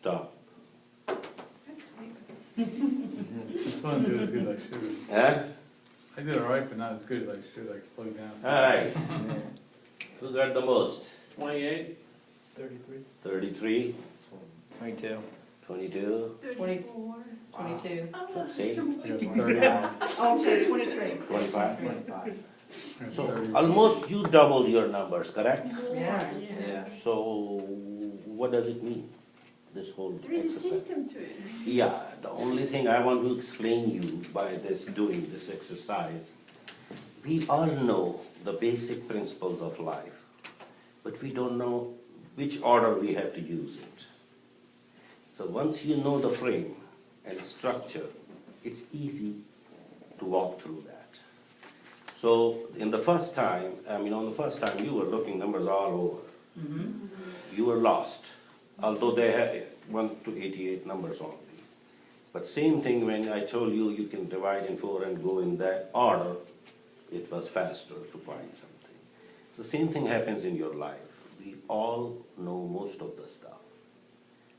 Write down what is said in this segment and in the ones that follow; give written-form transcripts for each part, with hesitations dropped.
stop. I still don't do it as good as I should. Huh? I do it alright, but not as good as I should. Like slow down. Alright, Yeah. who got the most? 28? 33. 33, 22. 22, 24. 22. see, I got 31. Oh, I'm sorry, 23. 25. 25. I got So 30. almost you doubled your numbers, correct? Yeah. Yeah. So what does it mean, this whole There is a exercise? system to it. Yeah, the only thing I want to explain you by doing this exercise, we all know the basic principles of life, but we don't know which order we have to use it. So once you know the frame and structure, it's easy to walk through that. So on the first time you were looking numbers all over. You were lost, although they had 1 to 88 numbers only. But same thing when I told you you can divide in 4 and go in that order, it was faster to find something. So same thing happens in your life. We all know most of the stuff.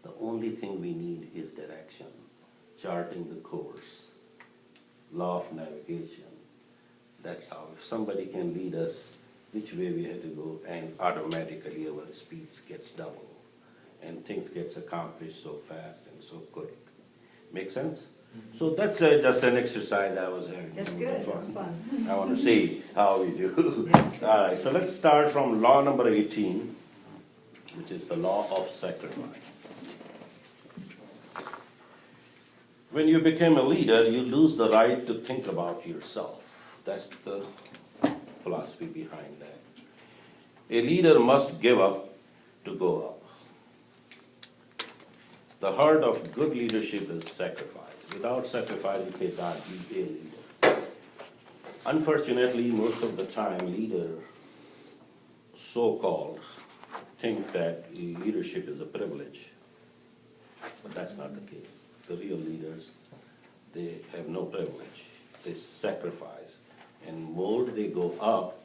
The only thing we need is direction, charting the course, law of navigation. That's how, if somebody can lead us which way we have to go, and automatically our speed gets double, and things gets accomplished so fast and so quick. Make sense? So that's just an exercise I was having. That's good, that's fun. I want to see how we do. All right, so let's start from law number 18, which is the law of sacrifice. When you become a leader, you lose the right to think about yourself. That's the philosophy behind that. A leader must give up to go up. The heart of good leadership is sacrifice. Without sacrifice, you cannot be a leader. Unfortunately, most of the time, leaders, so-called, think that leadership is a privilege. But that's not the case. The real leaders, they have no privilege. They sacrifice. And more they go up,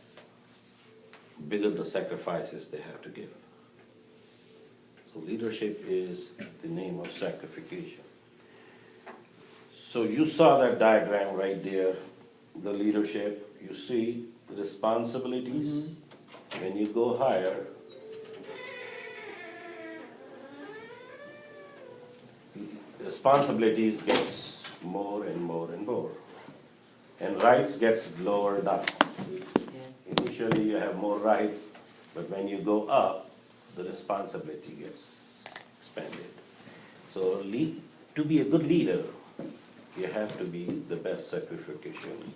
bigger the sacrifices they have to give. So leadership is the name of sacrification. So you saw that diagram right there, the leadership. You see the responsibilities. When you go higher, responsibilities gets more and more and more. And rights gets lower down. Initially you have more rights, but when you go up, the responsibility gets expanded. So to be a good leader, you have to be the best sacrification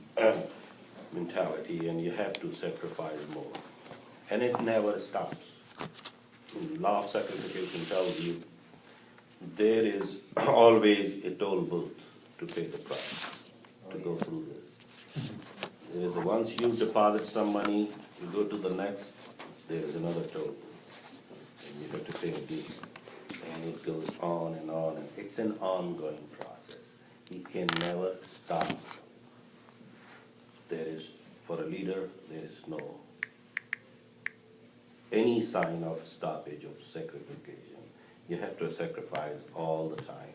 mentality, and you have to sacrifice more. And it never stops. Law of sacrification tells you there is always a toll booth to pay the price, to go through this. Once you deposit some money, you go to the next, there is another toll booth. And you have to pay this. And it goes on and on, and it's an ongoing process. You can never stop. There is, for a leader, there is no any sign of stoppage of sacrification. You have to sacrifice all the time.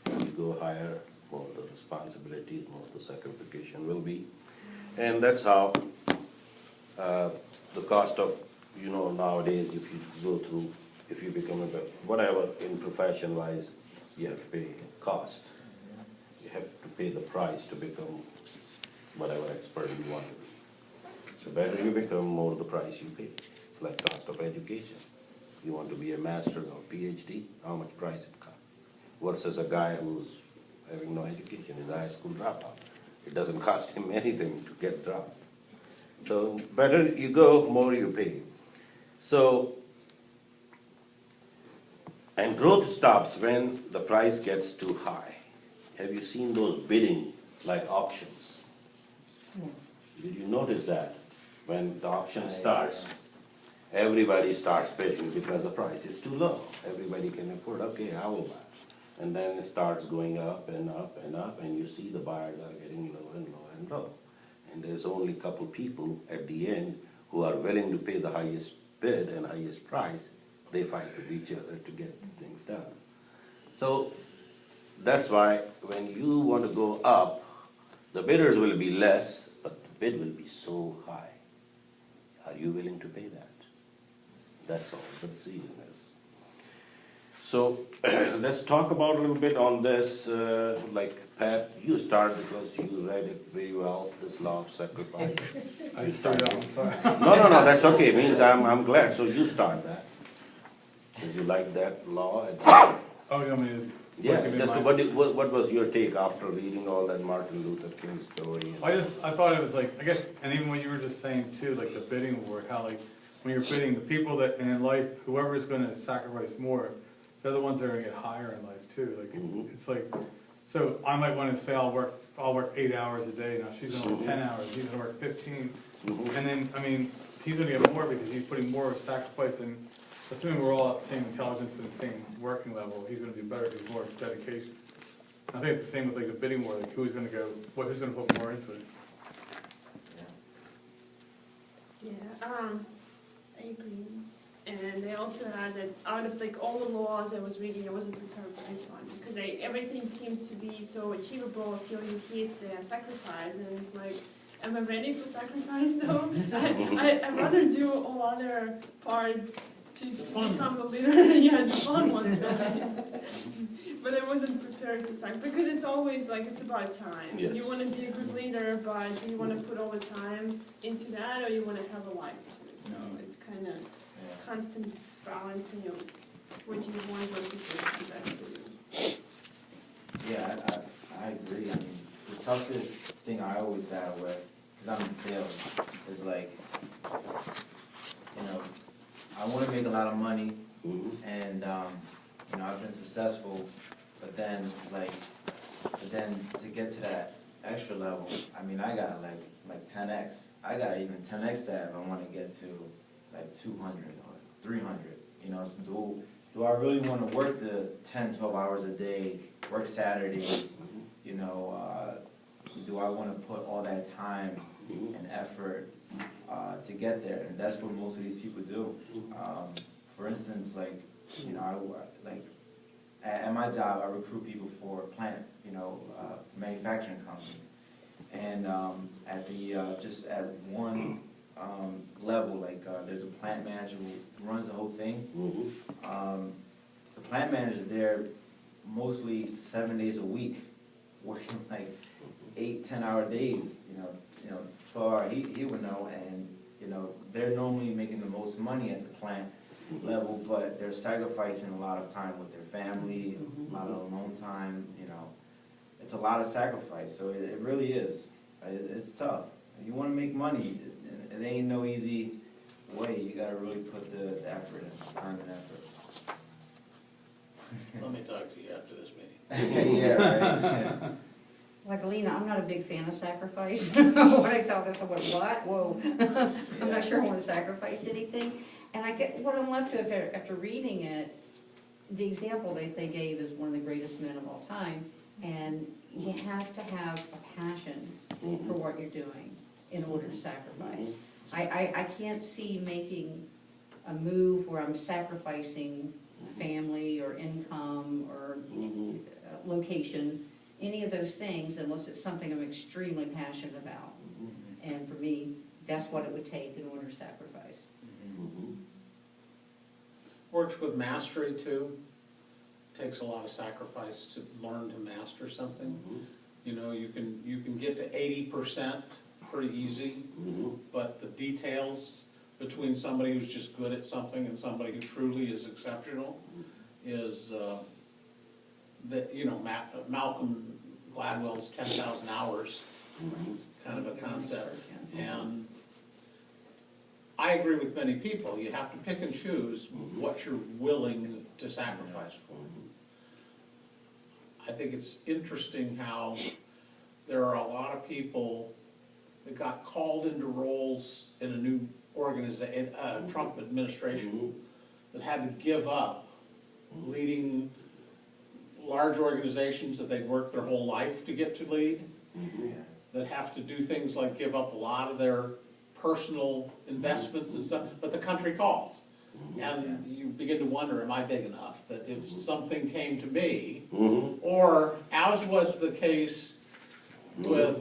As you go higher, more the responsibilities, more the sacrification will be. And that's how the cost of, nowadays, if you go through, if you become whatever in profession-wise, you have to pay cost. You have to pay the price to become whatever expert you want to be. So better you become, more the price you pay. Like cost of education. You want to be a master or PhD, how much price it costs? Versus a guy who's having no education, is a high school dropout. It doesn't cost him anything to get dropped. So better you go, more you pay. So, and growth stops when the price gets too high. Have you seen those bidding like auctions? Did you notice that? When the auction starts, everybody starts bidding because the price is too low. Everybody can afford, okay, I will buy. And then it starts going up and up and up, and you see the buyers are getting low and low and low. And there's only a couple people at the end who are willing to pay the highest bid and highest price. They fight with each other to get things done. So that's why when you want to go up, the bidders will be less, but the bid will be so high. Are you willing to pay that? That's all the decision is. So let's talk about a little bit on this, like Pat, you start because you read it very well, this law of sacrifice. I started off, sorry. No, that's okay, means I'm glad, so you start that. Did you like that law? Oh, you want me to? Yeah, give me just mine? what was your take after reading all that Martin Luther King story? I thought it was like, I guess, and even what you were just saying too, like the bidding war, how like, when you're bidding, the people that, and in life, whoever is gonna sacrifice more, they're the ones that are gonna get higher in life too, like, Mhm. it's like, so I might wanna say I'll work 8 hours a day, now she's gonna work 10 hours, he's gonna work 15, Mhm. and then, I mean, he's gonna get more because he's putting more sacrifice in, assuming we're all at the same intelligence and the same working level, he's gonna be better because more dedication. I think it's the same with like the bidding war, like who's gonna go, who's gonna put more into it. Yeah, I agree. And they also had that out of like all the laws I was reading, I wasn't prepared for this one because everything seems to be so achievable until you hit the sacrifice, and it's like, am I ready for sacrifice though? I'd rather do all other parts to become a leader. Yeah, the fun ones, right? But I wasn't prepared to sacrifice because it's always like it's about time. Yes. You want to be a good leader, but do you want to put all the time into that, or you want to have a life too? So it's kind of constant balancing of what you want versus what's best for you. Yeah, I agree. I mean, the toughest thing I always battle with, because I'm in sales, is like, you know, I want to make a lot of money, Mhm. and, you know, I've been successful, but then to get to that extra level, I mean, I got like 10x. I got even 10x that if I want to get to like 200 or 300, you know, so do I really want to work the 10, 12 hours a day, work Saturdays, you know, do I want to put all that time and effort to get there? And that's what most of these people do. For instance, like, you know, at my job, I recruit people for plant, you know, manufacturing companies. And at the, just at one level, like there's a plant manager who runs the whole thing. Mhm. The plant manager's there mostly 7 days a week, working like 8, 10-hour days, you know, 12 hour, he would know, and, you know, they're normally making the most money at the plant level, but they're sacrificing a lot of time with their family, a lot of alone time, you know. It's a lot of sacrifice, so it really is. It's tough. You want to make money, it ain't no easy way. You gotta really put the effort in, time and effort. Let me talk to you after this meeting. Yeah, right. Like Alina, I'm not a big fan of sacrifice. When I saw this, I went, what? Whoa. I'm not sure I want to sacrifice anything. And I get, what I'm left with after reading it, the example they gave is one of the greatest men of all time. And you have to have a passion for what you're doing in order to sacrifice. I can't see making a move where I'm sacrificing family or income or location, any of those things, unless it's something I'm extremely passionate about. And for me, that's what it would take in order to sacrifice. Works with mastery too. Takes a lot of sacrifice to learn to master something. You know, you can get to 80% pretty easy, but the details between somebody who's just good at something and somebody who truly is exceptional is that, you know, Malcolm Gladwell's 10,000 hours kind of a concept. And I agree with many people. You have to pick and choose what you're willing to sacrifice for. I think it's interesting how there are a lot of people that got called into roles in a new organization, Trump administration, that had to give up leading large organizations that they'd worked their whole life to get to lead, that have to do things like give up a lot of their personal investments and stuff, but the country calls. And you begin to wonder, am I big enough? That if something came to me, Mm-hmm. or as was the case with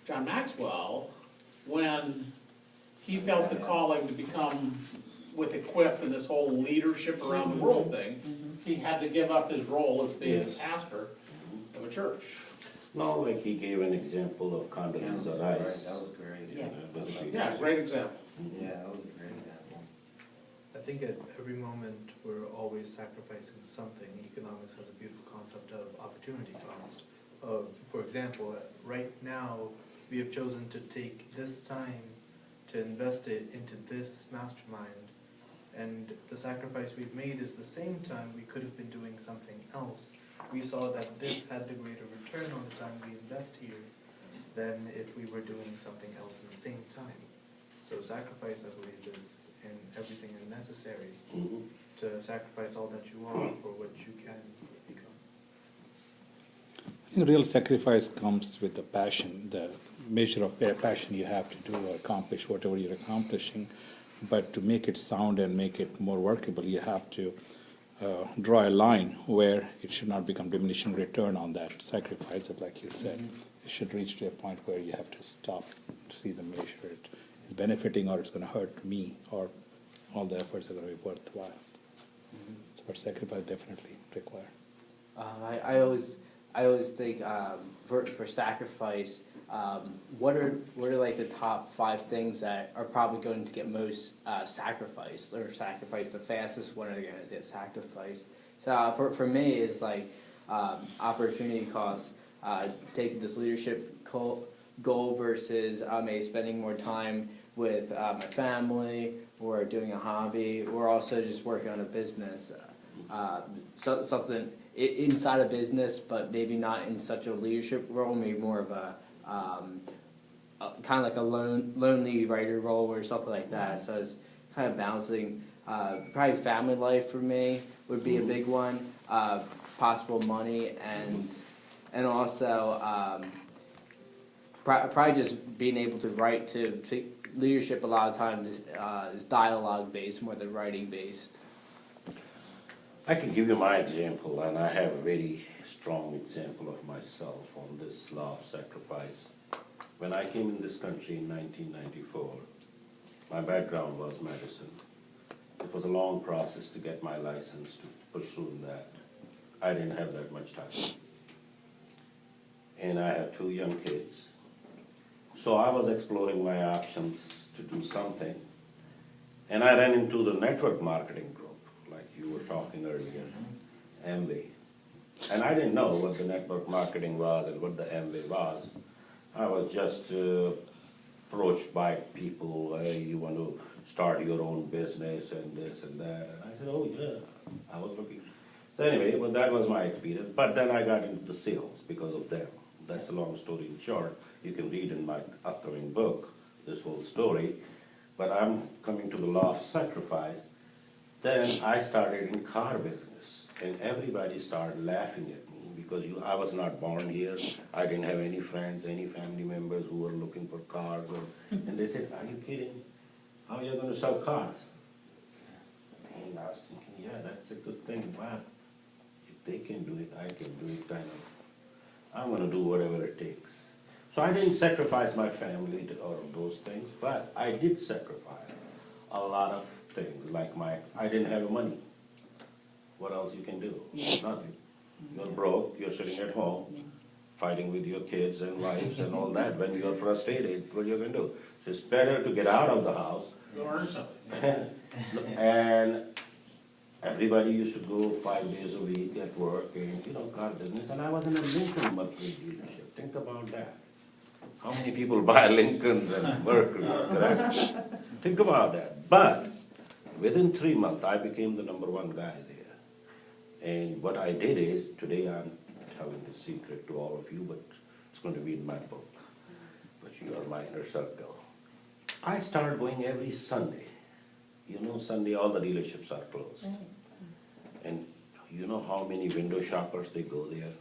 John Maxwell, when he felt the calling to become with Equip and this whole leadership around the world thing, he had to give up his role as being a Yes. pastor of a church. No, like he gave an example of Condoleezza Rice. That was great. Yeah. Yeah, great example. Yeah, that was a great example. I think at every moment, we're always sacrificing something. Economics has a beautiful concept of opportunity cost. For example, right now, we have chosen to take this time to invest it into this mastermind. And the sacrifice we've made is the same time we could have been doing something else. We saw that this had the greater return on the time we invest here than if we were doing something else in the same time. So sacrifice, I believe, is in everything necessary Mhm. to sacrifice all that you are for what you can become. I think real sacrifice comes with the passion, the measure of passion you have to do or accomplish whatever you're accomplishing. But to make it sound and make it more workable, you have to draw a line where it should not become diminishing return on that sacrifice. But like you said, it should reach to a point where you have to stop, see the measure. It is benefiting or it's going to hurt me, or all the efforts are going to be worthwhile. But sacrifice definitely required. I always think for sacrifice, what are like the top 5 things that are probably going to get most sacrificed, or sacrificed the fastest? When are they going to get sacrificed? So for me, it's like opportunity cost, taking this leadership goal versus maybe spending more time with my family, or doing a hobby, or also just working on a business. Something inside a business, but maybe not in such a leadership role, maybe more of a kind of like a lonely writer role or something like that. So it's kind of balancing. Probably family life for me would be a big one. Possible money, and also probably just being able to write. To leadership a lot of times is dialogue based more than writing based. I can give you my example, and I have a very strong example of myself on this law of sacrifice. When I came in this country in 1994, my background was medicine. It was a long process to get my license, to pursue that. I didn't have that much time. And I have 2 young kids. So I was exploring my options to do something. And I ran into the network marketing group, like you were talking earlier, MB. And I didn't know what the network marketing was and what the MB was. I was just approached by people, hey, you want to start your own business and this and that. And I said, oh yeah, I was looking. So anyway, well, that was my experience. But then I got into the sales because of them. That's a long story in short. You can read in my upcoming book this whole story. But I'm coming to the law of sacrifice. Then I started in car business, and everybody started laughing at me because I was not born here. I didn't have any friends, any family members who were looking for cars. And they said, are you kidding? How are you going to sell cars? And I was thinking, yeah, that's a good thing. Wow, if they can do it, I can do it, kind of. I'm going to do whatever it takes. So I didn't sacrifice my family or those things, but I did sacrifice a lot of things, like I didn't have money. What else you can do? Nothing. You're broke, you're sitting at home, fighting with your kids and wives and all that. When you're frustrated, what are you going to do? So it's better to get out of the house. Go earn something. And everybody used to go 5 days a week at work and, car business. And I was in a Lincoln Mercury dealership. Think about that. How many people buy Lincolns and Mercuries, correct? Think about that. But within 3 months, I became the #1 guy there. And what I did is, today I'm telling the secret to all of you, but it's going to be in my book. But you are my inner circle. I started going every Sunday. Sunday all the dealerships are closed. And you know how many window shoppers, they go there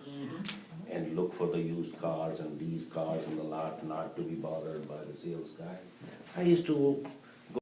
and look for the used cars and these cars in the lot, not to be bothered by the sales guy. I used to